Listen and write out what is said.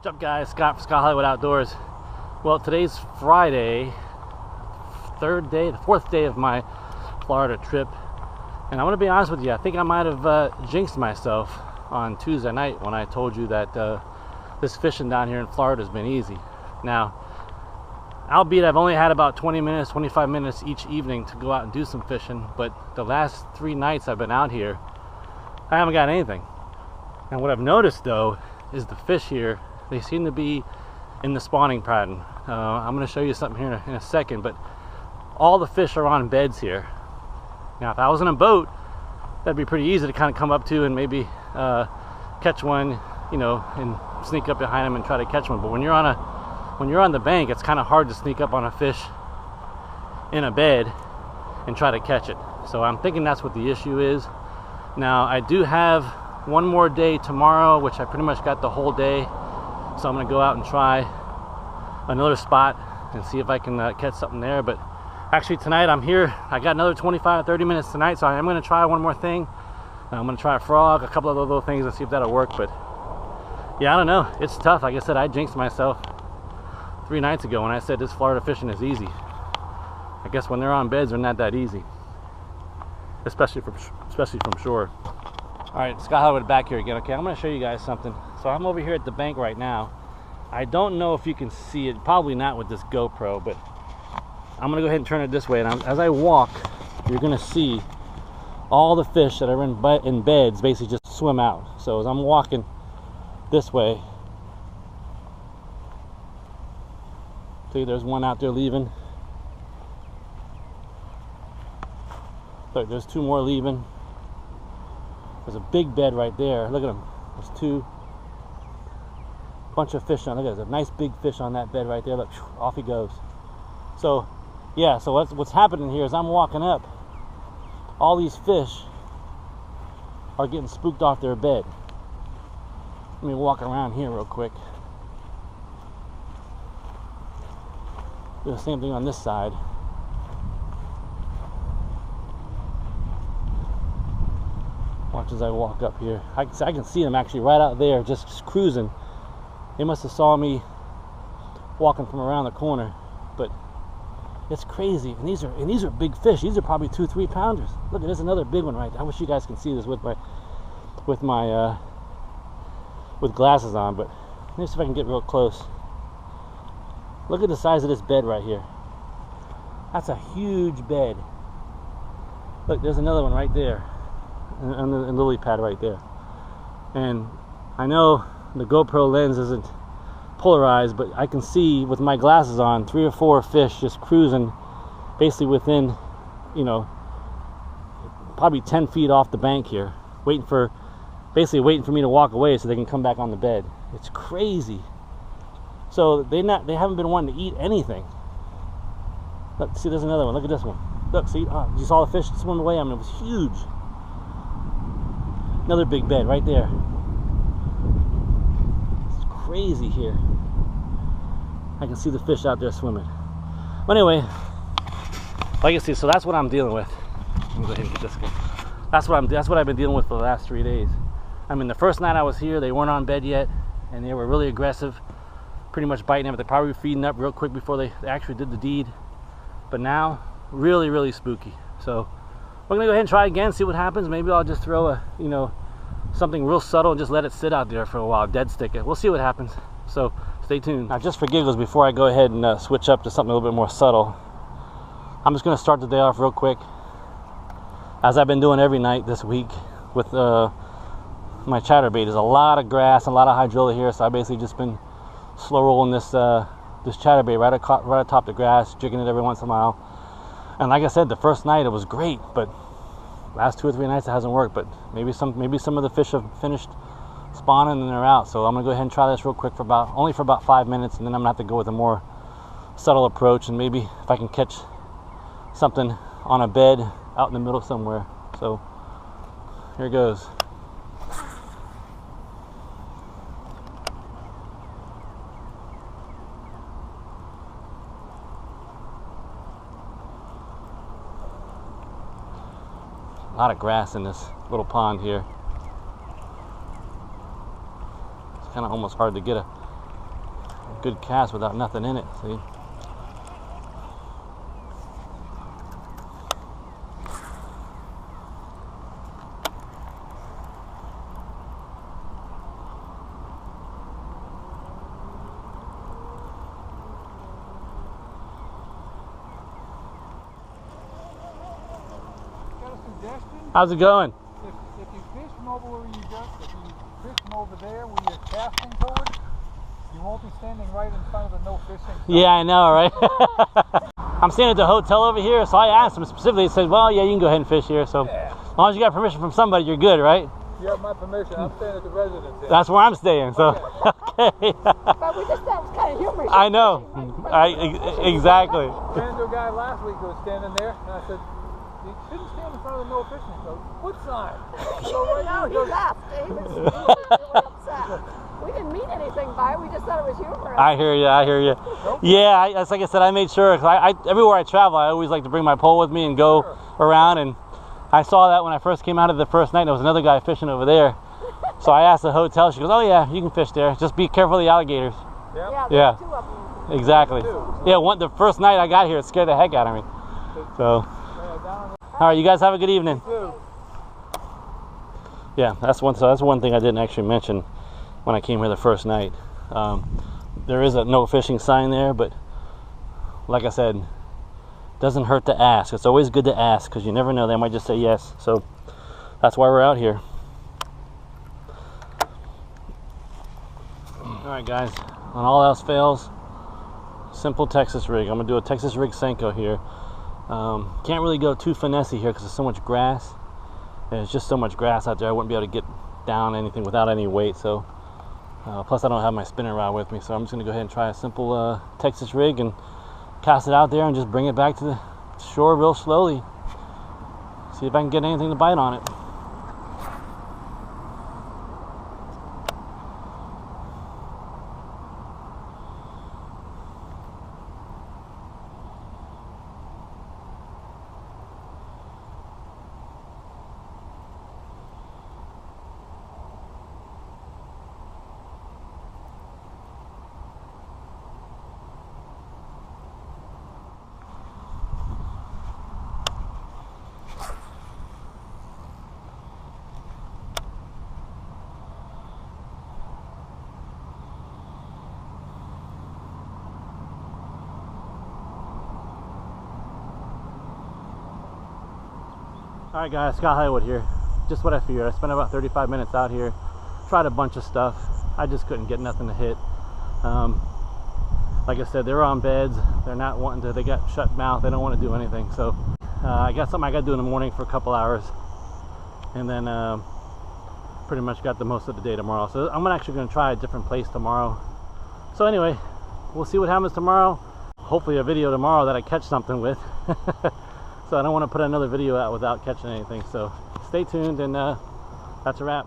What's up, guys? Scott for Scott Hollywood Outdoors. Well, today's Friday, the fourth day of my Florida trip, and I want to be honest with you, I think I might have jinxed myself on Tuesday night when I told you that this fishing down here in Florida has been easy. Now, albeit I've only had about 20 minutes, 25 minutes each evening to go out and do some fishing, but the last 3 nights I've been out here, I haven't got anything. And what I've noticed though is the fish here, they seem to be in the spawning pattern. I'm going to show you something here in a second, but all the fish are on beds here. Now, if I was in a boat, that'd be pretty easy to kind of come up to and maybe catch one, you know, and sneak up behind them and try to catch one. But when you're on the bank, it's kind of hard to sneak up on a fish in a bed and try to catch it. So I'm thinking that's what the issue is. Now, I do have one more day tomorrow, which I pretty much got the whole day. So I'm going to go out and try another spot and see if I can catch something there. But actually tonight I'm here. I got another 25 30 minutes tonight, so I am going to try one more thing. I'm going to try a frog, a couple of those little things, and see if that'll work. But yeah, I don't know. It's tough. Like I said, I jinxed myself 3 nights ago when I said this Florida fishing is easy. I guess when they're on beds, they're not that easy, especially from shore. All right, Scott Hollywood back here again. Okay, I'm going to show you guys something. So I'm over here at the bank right now. I don't know if you can see it, probably not with this GoPro, but I'm going to go ahead and turn it this way. And as I walk, you're going to see all the fish that are in beds basically just swim out. So as I'm walking this way, see, there's one out there leaving. Look, there's 2 more leaving. There's a big bed right there. Look at them. There's 2. Bunch of fish on. Look at it. There's a nice big fish on that bed right there. Look, off he goes. So, yeah. So what's happening here is I'm walking up. All these fish are getting spooked off their bed. Let me walk around here real quick. Do the same thing on this side. Watch as I walk up here. I can see them actually right out there, just cruising. They must have saw me walking from around the corner, but it's crazy. And these are big fish. These are probably 2-3 pounders. Look, there's another big one right there. I wish you guys can see this with glasses on, but let me see if I can get real close. Look at the size of this bed right here. That's a huge bed. Look, there's another one right there. On the lily pad right there. And I know the GoPro lens isn't polarized, but I can see with my glasses on 3 or 4 fish just cruising basically within, you know, probably 10 feet off the bank here, waiting for me to walk away so they can come back on the bed. It's crazy. So they haven't been wanting to eat anything. Look, see, there's another one. Look at this one. Look, see, you saw the fish swim away. I mean, it was huge. Another big bed right there. It's crazy here. I can see the fish out there swimming. But anyway, like you see, so that's what I'm dealing with. Let me go ahead and get this one. That's what I've been dealing with for the last 3 days. I mean, the first night I was here, they weren't on bed yet, and they were really aggressive, pretty much biting them. But they probably were feeding up real quick before they actually did the deed. But now, really, really spooky. So we're gonna go ahead and try again, see what happens. Maybe I'll just throw something real subtle and just let it sit out there for a while, dead stick it. We'll see what happens. So stay tuned. Now, just for giggles, before I go ahead and switch up to something a little bit more subtle, I'm just gonna start the day off real quick, as I've been doing every night this week with my chatterbait. There's a lot of grass and a lot of hydrilla here, so I've basically just been slow rolling this chatterbait right atop the grass, jigging it every once in a while. And like I said, the first night it was great, but last 2 or 3 nights it hasn't worked. But maybe some of the fish have finished spawning and they're out. So I'm gonna go ahead and try this real quick for about 5 minutes, and then I'm gonna have to go with a more subtle approach, and maybe if I can catch something on a bed out in the middle somewhere. So here goes. A lot of grass in this little pond here. It's kind of almost hard to get good cast without nothing in it. See? How's it going? If you fish from over where you go, if you fish from over there where you're casting toward, you won't be standing right in front of the no fishing sign. Yeah, I know, right? I'm staying at the hotel over here, so I asked him specifically. He said, well, yeah, you can go ahead and fish here. So as long as you got permission from somebody, you're good, right? You have my permission. I'm staying at the residence inn. That's where I'm staying, so okay. But we just thought it was kind of humorous. I know. Exactly. Ran into a guy last week who was standing there, and I said, you shouldn't stand in front of the no fishing sign. What sign? No, he left. He was really upset. We didn't mean anything by it. We just thought it was humorous. I hear you. I hear you. Yeah, that's like I said. I made sure. Cause I everywhere I travel, I always like to bring my pole with me and go around. And I saw that when I first came out of the first night. There was another guy fishing over there. So I asked the hotel. She goes, "Oh yeah, you can fish there. Just be careful of the alligators." Yeah. Two of them. Exactly. Yeah. The first night I got here, it scared the heck out of me. So. All right, you guys have a good evening. Yeah, that's one thing I didn't actually mention when I came here the first night. There is a no fishing sign there, but like I said, doesn't hurt to ask. It's always good to ask because you never know, they might just say yes. So that's why we're out here. All right, guys, when all else fails, simple Texas rig. I'm gonna do a Texas rig Senko here. Can't really go too finessey here because there's so much grass. There's just so much grass out there. I wouldn't be able to get down anything without any weight. So plus I don't have my spinning rod with me, so I'm just gonna go ahead and try a simple Texas rig and cast it out there and just bring it back to the shore real slowly. See if I can get anything to bite on it. Alright guys, Scott Highwood here. Just what I figured. I spent about 35 minutes out here, tried a bunch of stuff. I just couldn't get nothing to hit. Like I said, they're on beds. They're not wanting to, they got shut mouth. They don't want to do anything. So I got something I got to do in the morning for a couple hours. And then pretty much got the most of the day tomorrow. So I'm actually going to try a different place tomorrow. So anyway, we'll see what happens tomorrow. Hopefully a video tomorrow that I catch something with. So I don't want to put another video out without catching anything. So stay tuned, and that's a wrap.